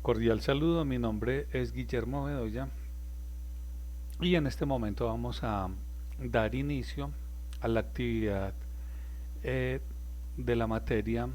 Cordial saludo, mi nombre es Guillermo Bedoya y en este momento vamos a dar inicio a la actividad eh, de la materia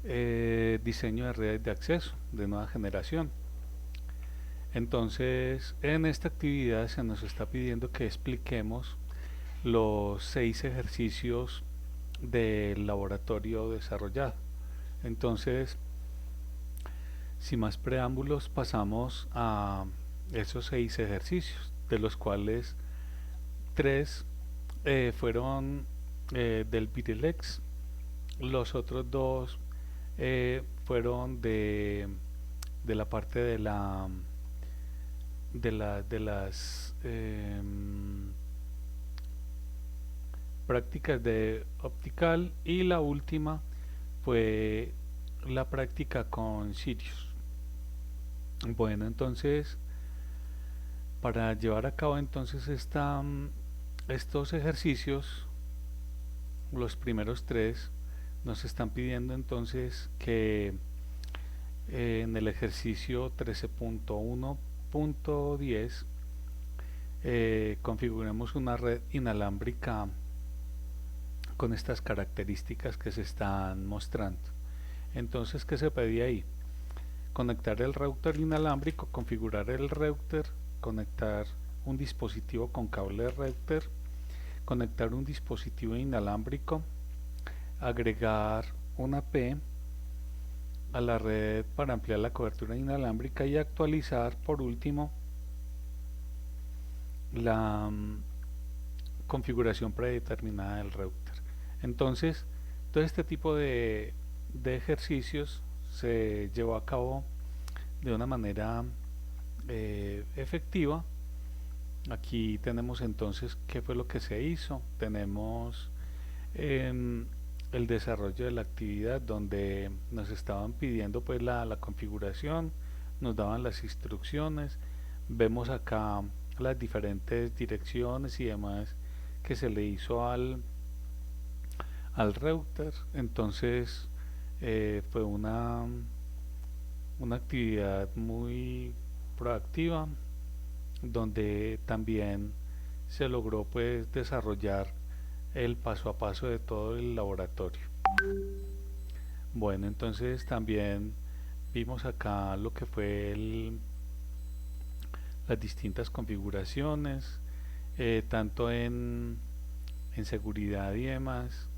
diseño de redes de acceso de nueva generación. Entonces, en esta actividad se nos está pidiendo que expliquemos los 6 ejercicios del laboratorio desarrollado. Entonces, sin más preámbulos, pasamos a esos 6 ejercicios, de los cuales 3 fueron del Virilex, los otros 2 fueron de la parte de las prácticas de optical, y la última fue la práctica con Sirius. Bueno, entonces para llevar a cabo entonces estos ejercicios, los primeros 3 nos están pidiendo entonces que en el ejercicio 13.1.10 configuremos una red inalámbrica con estas características que se están mostrando. Entonces, ¿qué se pedía ahí? Conectar el router inalámbrico, configurar el router, conectar un dispositivo con cable router, conectar un dispositivo inalámbrico, agregar una P a la red para ampliar la cobertura inalámbrica y actualizar por último la configuración predeterminada del router. Entonces, todo este tipo de ejercicios se llevó a cabo de una manera efectiva. Aquí tenemos entonces qué fue lo que se hizo. Tenemos el desarrollo de la actividad, donde nos estaban pidiendo pues la configuración, nos daban las instrucciones, vemos acá las diferentes direcciones y demás que se le hizo al router. Entonces fue una actividad muy proactiva, donde también se logró pues desarrollar el paso a paso de todo el laboratorio. Bueno, entonces también vimos acá lo que fue las distintas configuraciones, tanto en seguridad y demás.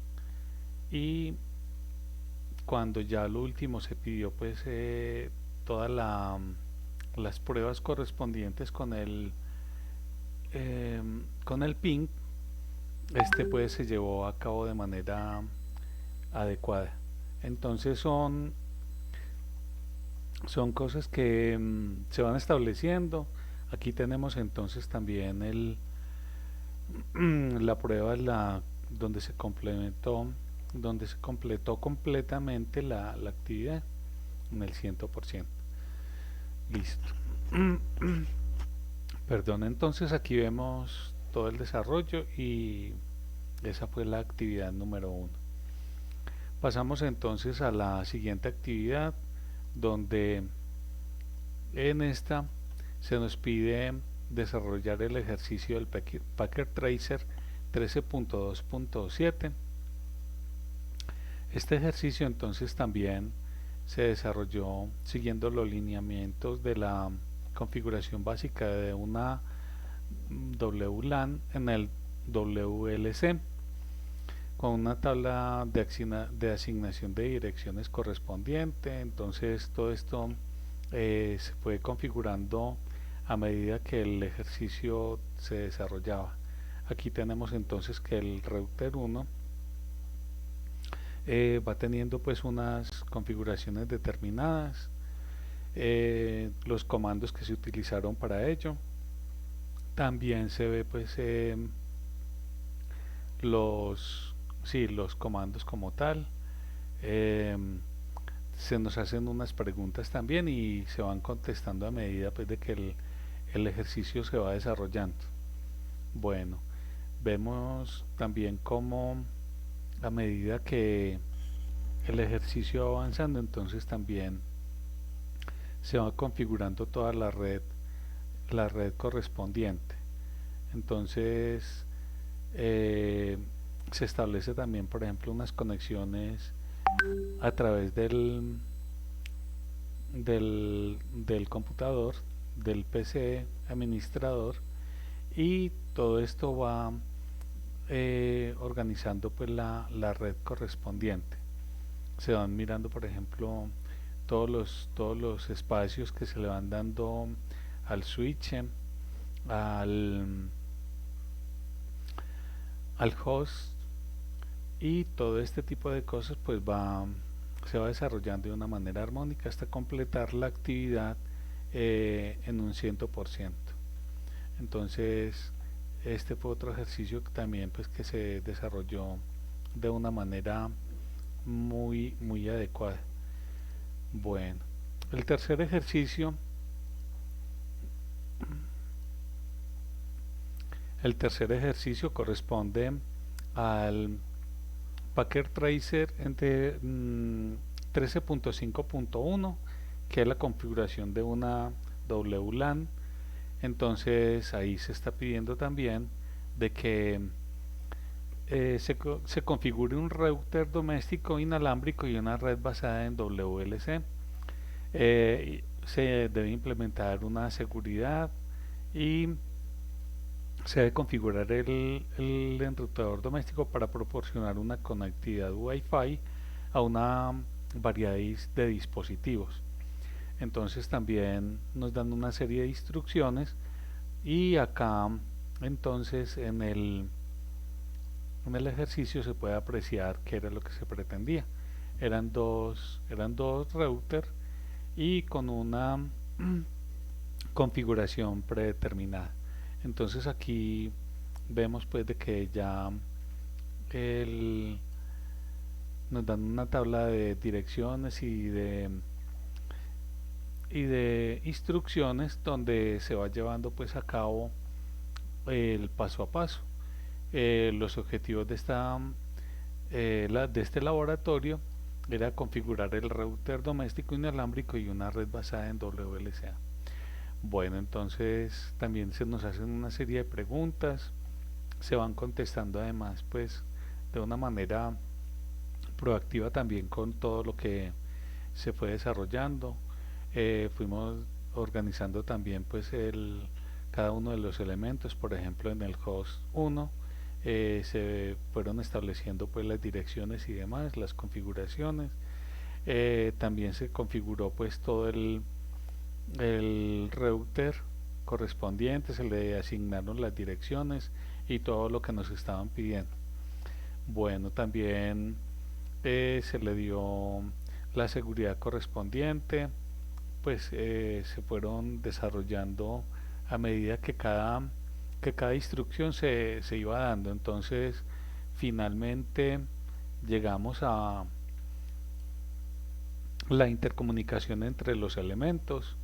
Y cuando ya lo último se pidió pues todas las pruebas correspondientes con el ping, este pues se llevó a cabo de manera adecuada. Entonces son cosas que se van estableciendo. Aquí tenemos entonces también la prueba donde se completó completamente la actividad en el 100%. Listo. Perdón, entonces aquí vemos todo el desarrollo y esa fue la actividad número 1. Pasamos entonces a la siguiente actividad, donde en esta se nos pide desarrollar el ejercicio del Packet Tracer 13.2.7. Este ejercicio entonces también se desarrolló siguiendo los lineamientos de la configuración básica de una WLAN en el WLC, con una tabla de asignación de direcciones correspondiente. Entonces todo esto se fue configurando a medida que el ejercicio se desarrollaba. Aquí tenemos entonces que el router 1 va teniendo pues unas configuraciones determinadas, los comandos que se utilizaron para ello. También se ve pues los comandos como tal. eh, Se nos hacen unas preguntas también y se van contestando a medida pues de que el ejercicio se va desarrollando. Bueno, vemos también cómo a medida que el ejercicio va avanzando, entonces también se va configurando toda la red correspondiente. Entonces eh, se establece también, por ejemplo, unas conexiones a través del computador, del PC administrador, y todo esto va organizando pues la red correspondiente. Se van mirando, por ejemplo, todos los espacios que se le van dando al switch, al, al host, y todo este tipo de cosas pues se va desarrollando de una manera armónica hasta completar la actividad en un 100%. Entonces este fue otro ejercicio que también pues que se desarrolló de una manera muy adecuada. Bueno, el tercer ejercicio, corresponde al Packet Tracer entre 13.5.1, que es la configuración de una WLAN. Entonces ahí se está pidiendo también de que se configure un router doméstico inalámbrico y una red basada en WLC. Se debe implementar una seguridad y se debe configurar el enrutador doméstico para proporcionar una conectividad Wi-Fi a una variedad de dispositivos. Entonces también nos dan una serie de instrucciones, y acá entonces en el ejercicio se puede apreciar qué era lo que se pretendía. Eran dos routers y con una configuración predeterminada. Entonces aquí vemos pues de que ya el, nos dan una tabla de direcciones y de instrucciones donde se va llevando pues a cabo el paso a paso. Los objetivos de de este laboratorio era configurar el router doméstico inalámbrico y una red basada en WLCA. Bueno, entonces también se nos hacen una serie de preguntas, se van contestando además pues de una manera proactiva también con todo lo que se fue desarrollando. Fuimos organizando también pues cada uno de los elementos. Por ejemplo, en el host 1 se fueron estableciendo pues las direcciones y demás, las configuraciones. También se configuró pues todo el router correspondiente, se le asignaron las direcciones y todo lo que nos estaban pidiendo. Bueno, también se le dio la seguridad correspondiente. Pues se fueron desarrollando a medida que cada instrucción se iba dando. Entonces finalmente llegamos a la intercomunicación entre los elementos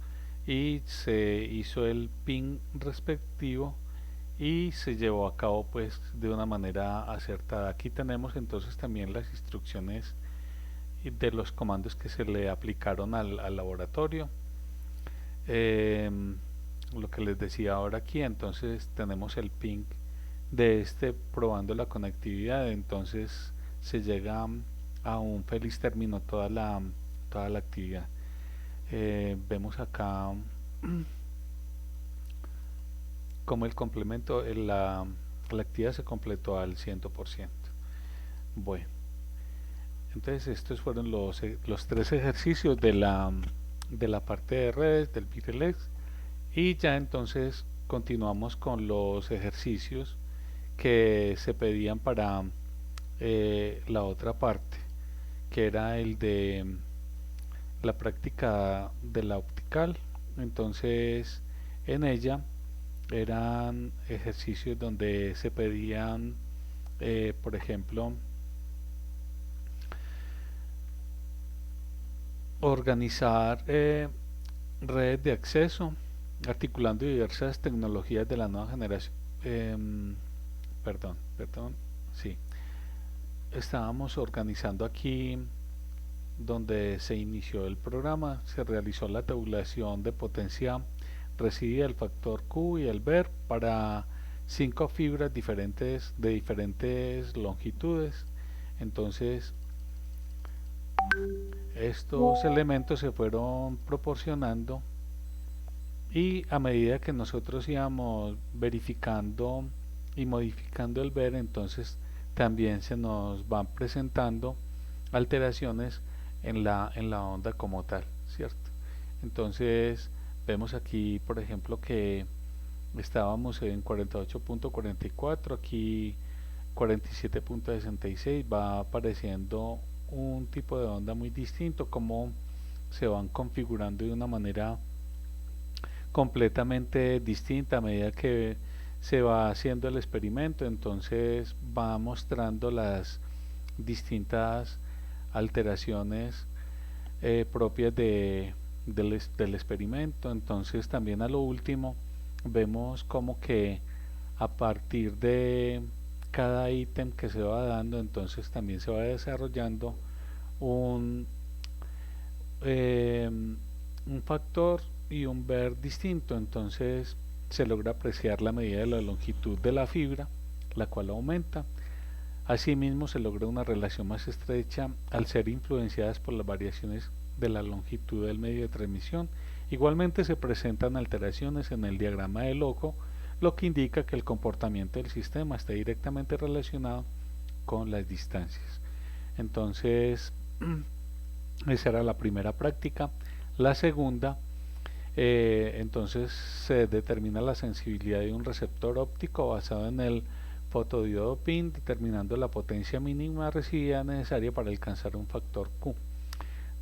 y se hizo el ping respectivo y se llevó a cabo pues de una manera acertada. Aquí tenemos entonces también las instrucciones de los comandos que se le aplicaron al laboratorio. Lo que les decía ahora aquí, entonces tenemos el ping de probando la conectividad. Entonces se llega a un feliz término toda la actividad. Vemos acá como el complemento, la actividad se completó al 100%. Bueno, entonces estos fueron los tres ejercicios de la parte de redes del BitLex, y ya entonces continuamos con los ejercicios que se pedían para la otra parte, que era el de la práctica de la optical. Entonces en ella eran ejercicios donde se pedían por ejemplo organizar redes de acceso articulando diversas tecnologías de la nueva generación. Perdón, sí, estábamos organizando aquí donde se inició el programa, se realizó la tabulación de potencia residida del factor Q y el ver para 5 fibras diferentes de diferentes longitudes. Entonces estos elementos se fueron proporcionando y a medida que nosotros íbamos verificando y modificando el ver, entonces también se nos van presentando alteraciones en la onda como tal, ¿cierto? Entonces vemos aquí, por ejemplo, que estábamos en 48.44, aquí 47.66, va apareciendo un tipo de onda muy distinto, como se van configurando de una manera completamente distinta a medida que se va haciendo el experimento. Entonces va mostrando las distintas alteraciones propias del experimento. Entonces también a lo último vemos como que a partir de cada ítem que se va dando, entonces también se va desarrollando un, eh, un factor y un ver distinto. Entonces se logra apreciar la medida de la longitud de la fibra, la cual aumenta. Asimismo se logra una relación más estrecha al ser influenciadas por las variaciones de la longitud del medio de transmisión. Igualmente se presentan alteraciones en el diagrama del ojo, lo que indica que el comportamiento del sistema está directamente relacionado con las distancias. Entonces esa era la primera práctica. La segunda, entonces se determina la sensibilidad de un receptor óptico basado en el fotodiodo PIN, determinando la potencia mínima recibida necesaria para alcanzar un factor Q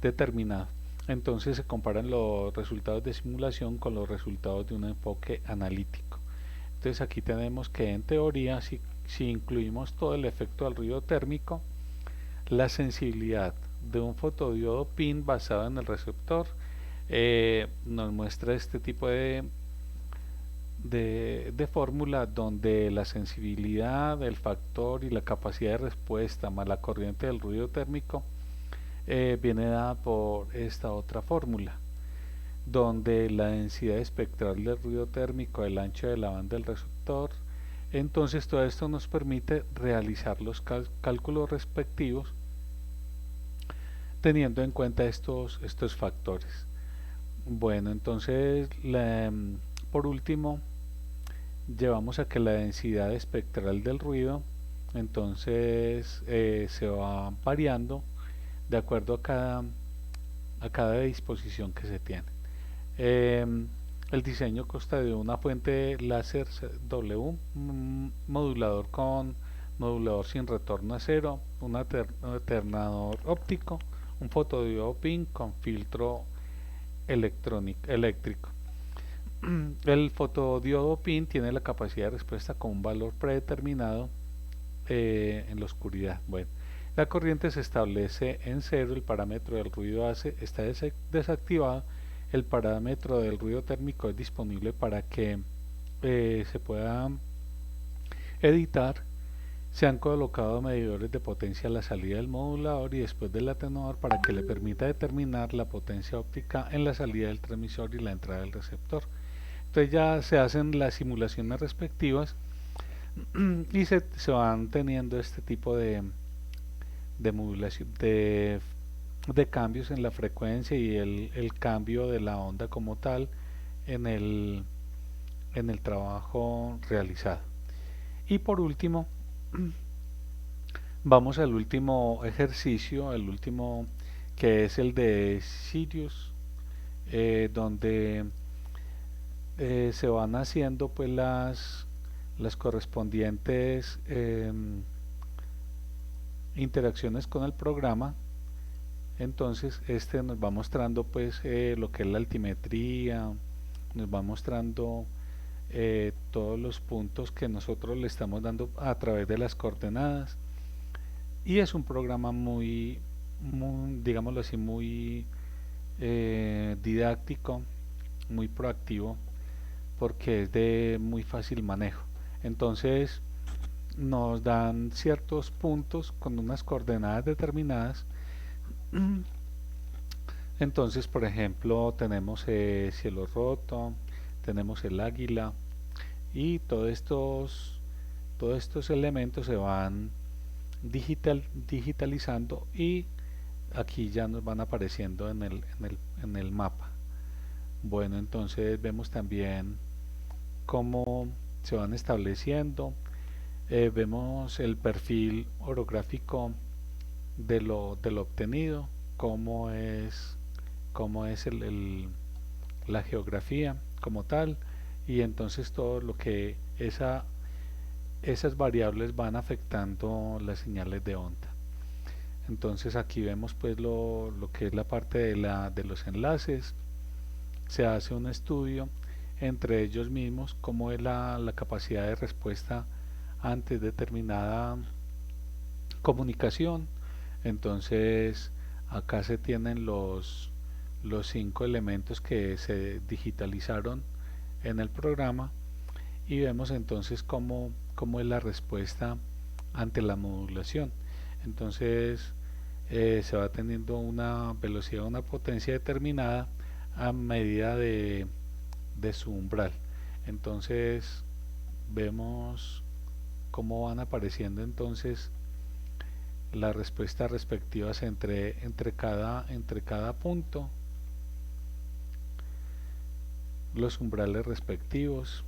determinado. Entonces se comparan los resultados de simulación con los resultados de un enfoque analítico. Entonces aquí tenemos que en teoría, si incluimos todo el efecto del ruido térmico, la sensibilidad de un fotodiodo PIN basado en el receptor nos muestra este tipo de fórmula donde la sensibilidad, el factor y la capacidad de respuesta más la corriente del ruido térmico viene dada por esta otra fórmula, donde la densidad espectral del ruido térmico, el ancho de la banda del receptor. Entonces todo esto nos permite realizar los cálculos respectivos teniendo en cuenta estos factores. Bueno, entonces por último llevamos a que la densidad espectral del ruido entonces se va variando de acuerdo a cada disposición que se tiene. El diseño consta de una fuente láser W, un modulador con modulador sin retorno a cero, un alternador óptico, un fotodiodo PIN con filtro eléctrico. El fotodiodo PIN tiene la capacidad de respuesta con un valor predeterminado en la oscuridad. Bueno, la corriente se establece en cero, el parámetro del ruido está desactivado, el parámetro del ruido térmico es disponible para que se pueda editar. Se han colocado medidores de potencia a la salida del modulador y después del atenuador para que le permita determinar la potencia óptica en la salida del transmisor y la entrada del receptor. Entonces ya se hacen las simulaciones respectivas y se van teniendo este tipo de modulación, de cambios en la frecuencia y el cambio de la onda como tal en el trabajo realizado. Y por último vamos al último ejercicio, el último, que es el de Sirius, donde se van haciendo pues las correspondientes interacciones con el programa. Entonces este nos va mostrando pues lo que es la altimetría, nos va mostrando todos los puntos que nosotros le estamos dando a través de las coordenadas, y es un programa muy digámoslo así, muy didáctico, muy proactivo, porque es de muy fácil manejo. Entonces nos dan ciertos puntos con unas coordenadas determinadas Entonces, por ejemplo, tenemos cielo roto, tenemos el águila y todos estos elementos se van digitalizando y aquí ya nos van apareciendo en el mapa. Bueno, entonces vemos también cómo se van estableciendo. Vemos el perfil orográfico de lo obtenido, cómo es la geografía como tal, y entonces todo lo que esas variables van afectando las señales de onda. Entonces aquí vemos pues lo que es la parte de los enlaces. Se hace un estudio entre ellos mismos, cómo es la capacidad de respuesta ante determinada comunicación. Entonces acá se tienen los 5 elementos que se digitalizaron en el programa y vemos entonces cómo es la respuesta ante la modulación. Entonces se va teniendo una velocidad, una potencia determinada a medida de su umbral. Entonces vemos cómo van apareciendo entonces las respuestas respectivas entre cada punto, los umbrales respectivos,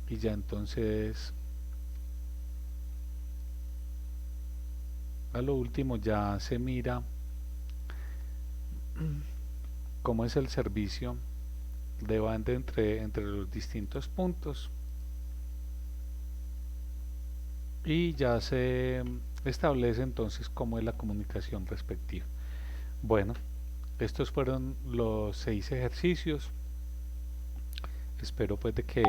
y ya entonces a lo último ya se mira cómo es el servicio de banda entre los distintos puntos y ya se establece entonces cómo es la comunicación respectiva. Bueno, estos fueron los 6 ejercicios. Espero pues de que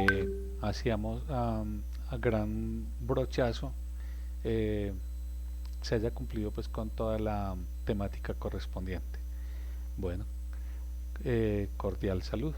hacíamos a gran brochazo eh, se haya cumplido pues con toda la temática correspondiente. Bueno, cordial salud.